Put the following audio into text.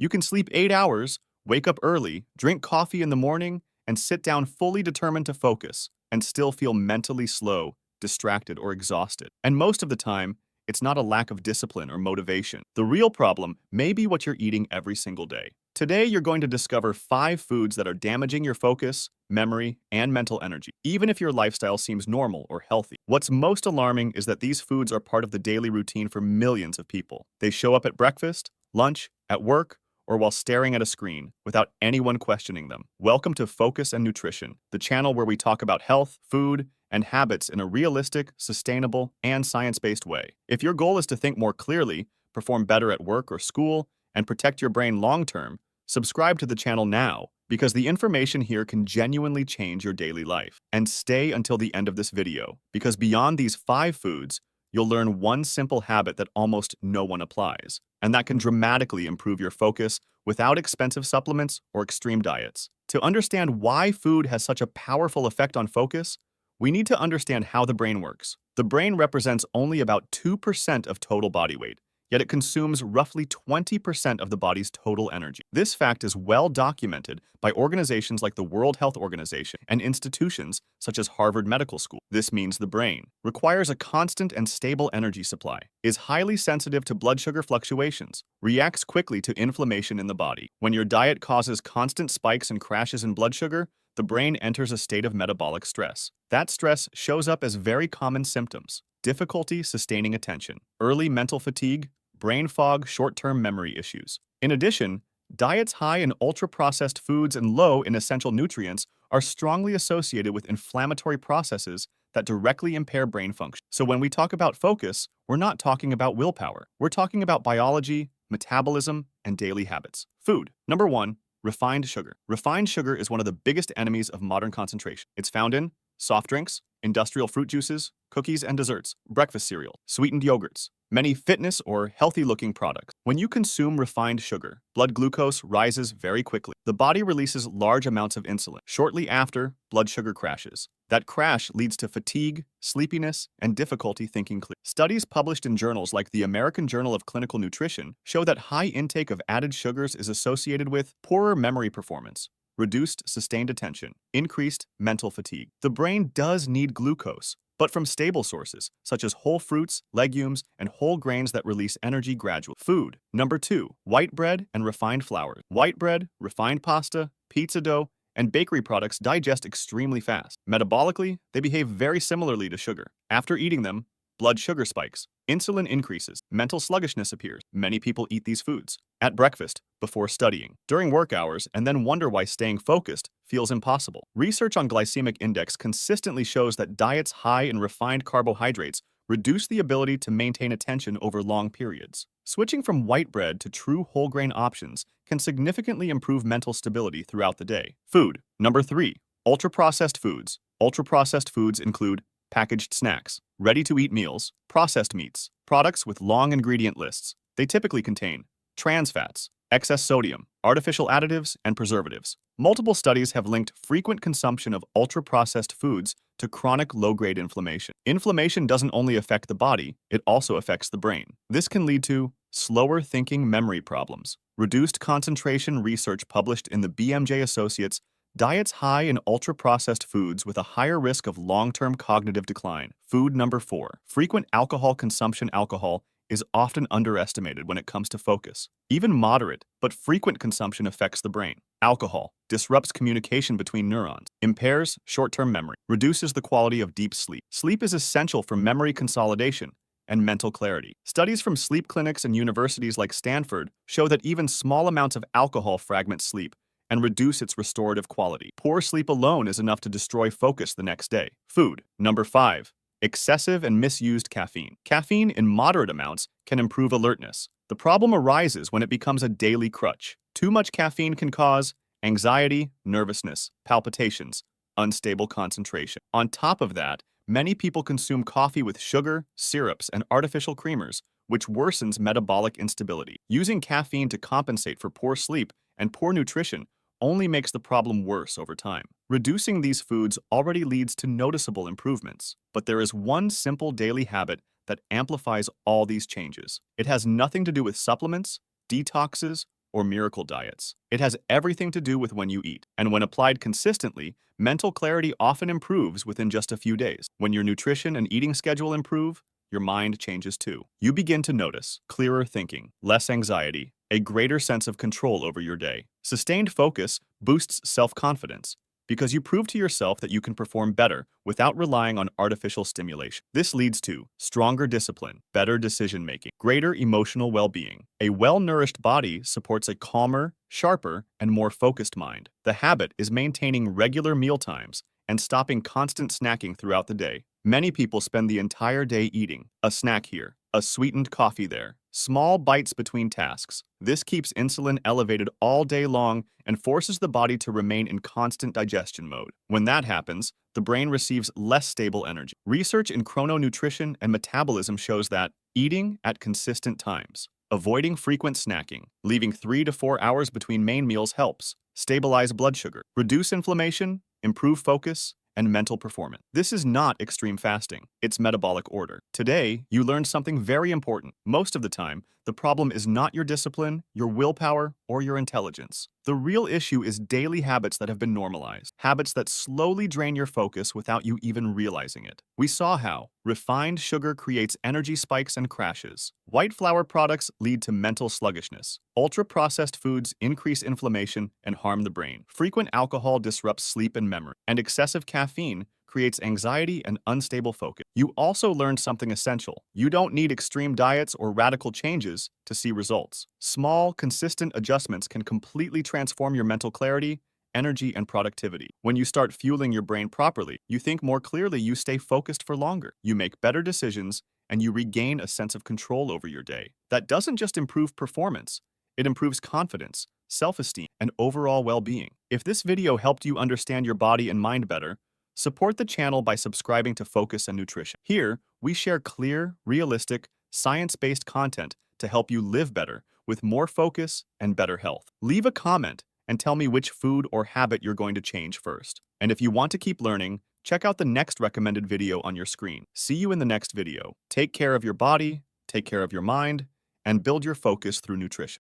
You can sleep 8 hours, wake up early, drink coffee in the morning, and sit down fully determined to focus, and still feel mentally slow, distracted, or exhausted. And most of the time, it's not a lack of discipline or motivation. The real problem may be what you're eating every single day. Today, you're going to discover 5 foods that are damaging your focus, memory, and mental energy, even if your lifestyle seems normal or healthy. What's most alarming is that these foods are part of the daily routine for millions of people. They show up at breakfast, lunch, at work, or while staring at a screen without anyone questioning them. Welcome to Focus and Nutrition, the channel where we talk about health, food, and habits in a realistic, sustainable, and science-based way. If your goal is to think more clearly, perform better at work or school, and protect your brain long-term, subscribe to the channel now because the information here can genuinely change your daily life. And stay until the end of this video because beyond these 5 foods, you'll learn one simple habit that almost no one applies, and that can dramatically improve your focus without expensive supplements or extreme diets. To understand why food has such a powerful effect on focus, we need to understand how the brain works. The brain represents only about 2% of total body weight, yet it consumes roughly 20% of the body's total energy. This fact is well documented by organizations like the World Health Organization and institutions such as Harvard Medical School. This means the brain requires a constant and stable energy supply, is highly sensitive to blood sugar fluctuations, reacts quickly to inflammation in the body. When your diet causes constant spikes and crashes in blood sugar, the brain enters a state of metabolic stress. That stress shows up as very common symptoms: difficulty sustaining attention, early mental fatigue, brain fog, short-term memory issues. In addition, diets high in ultra-processed foods and low in essential nutrients are strongly associated with inflammatory processes that directly impair brain function. So when we talk about focus, we're not talking about willpower. We're talking about biology, metabolism, and daily habits. Food. Number 1, refined sugar. Refined sugar is one of the biggest enemies of modern concentration. It's found in soft drinks, industrial fruit juices, cookies and desserts, breakfast cereal, sweetened yogurts, many fitness or healthy-looking products. When you consume refined sugar, blood glucose rises very quickly. The body releases large amounts of insulin. Shortly after, blood sugar crashes. That crash leads to fatigue, sleepiness, and difficulty thinking clearly. Studies published in journals like the American Journal of Clinical Nutrition show that high intake of added sugars is associated with poorer memory performance, reduced sustained attention, increased mental fatigue. The brain does need glucose, but from stable sources, such as whole fruits, legumes, and whole grains that release energy gradually. Food. Number 2, white bread and refined flours. White bread, refined pasta, pizza dough, and bakery products digest extremely fast. Metabolically, they behave very similarly to sugar. After eating them, blood sugar spikes, insulin increases, mental sluggishness appears. Many people eat these foods at breakfast, before studying, during work hours, and then wonder why staying focused feels impossible. Research on glycemic index consistently shows that diets high in refined carbohydrates reduce the ability to maintain attention over long periods. Switching from white bread to true whole grain options can significantly improve mental stability throughout the day. Food. Number 3, ultra-processed foods. Ultra-processed foods include packaged snacks, ready-to-eat meals, processed meats, products with long ingredient lists. They typically contain trans fats, excess sodium, artificial additives, and preservatives. Multiple studies have linked frequent consumption of ultra-processed foods to chronic low-grade inflammation. Inflammation doesn't only affect the body, it also affects the brain. This can lead to slower thinking memory problems, reduced concentration. Research published in the BMJ Associates diets high in ultra-processed foods with a higher risk of long-term cognitive decline. Food. Number 4, frequent alcohol consumption. Alcohol is often underestimated when it comes to focus. Even moderate but frequent consumption affects the brain. Alcohol disrupts communication between neurons, impairs short-term memory, reduces the quality of deep sleep. Sleep is essential for memory consolidation and mental clarity. Studies from sleep clinics and universities like Stanford show that even small amounts of alcohol fragment sleep and reduce its restorative quality. Poor sleep alone is enough to destroy focus the next day. Food. Number 5, excessive and misused caffeine. Caffeine in moderate amounts can improve alertness. The problem arises when it becomes a daily crutch. Too much caffeine can cause anxiety, nervousness, palpitations, unstable concentration. On top of that, many people consume coffee with sugar, syrups, and artificial creamers, which worsens metabolic instability. Using caffeine to compensate for poor sleep and poor nutrition only makes the problem worse over time. Reducing these foods already leads to noticeable improvements, but there is one simple daily habit that amplifies all these changes. It has nothing to do with supplements, detoxes, or miracle diets. It has everything to do with when you eat. And when applied consistently, mental clarity often improves within just a few days. When your nutrition and eating schedule improve, your mind changes too. You begin to notice clearer thinking, less anxiety, a greater sense of control over your day. Sustained focus boosts self-confidence because you prove to yourself that you can perform better without relying on artificial stimulation. This leads to stronger discipline, better decision-making, greater emotional well-being. A well-nourished body supports a calmer, sharper, and more focused mind. The habit is maintaining regular meal times and stopping constant snacking throughout the day. Many people spend the entire day eating, a snack here, a sweetened coffee there, small bites between tasks. This keeps insulin elevated all day long and forces the body to remain in constant digestion mode. When that happens, the brain receives less stable energy. Research in chrononutrition and metabolism shows that eating at consistent times, avoiding frequent snacking, leaving 3 to 4 hours between main meals helps stabilize blood sugar, reduce inflammation, improve focus, and mental performance. This is not extreme fasting, it's metabolic order. Today, you learned something very important. Most of the time, the problem is not your discipline, your willpower, or your intelligence. The real issue is daily habits that have been normalized, habits that slowly drain your focus without you even realizing it. We saw how refined sugar creates energy spikes and crashes. White flour products lead to mental sluggishness. Ultra-processed foods increase inflammation and harm the brain. Frequent alcohol disrupts sleep and memory, and excessive caffeine creates anxiety and unstable focus. You also learned something essential. You don't need extreme diets or radical changes to see results. Small, consistent adjustments can completely transform your mental clarity, energy, and productivity. When you start fueling your brain properly, you think more clearly, you stay focused for longer, you make better decisions, and you regain a sense of control over your day. That doesn't just improve performance, it improves confidence, self-esteem, and overall well-being. If this video helped you understand your body and mind better, support the channel by subscribing to Focus and Nutrition. Here, we share clear, realistic, science-based content to help you live better with more focus and better health. Leave a comment and tell me which food or habit you're going to change first. And if you want to keep learning, check out the next recommended video on your screen. See you in the next video. Take care of your body, take care of your mind, and build your focus through nutrition.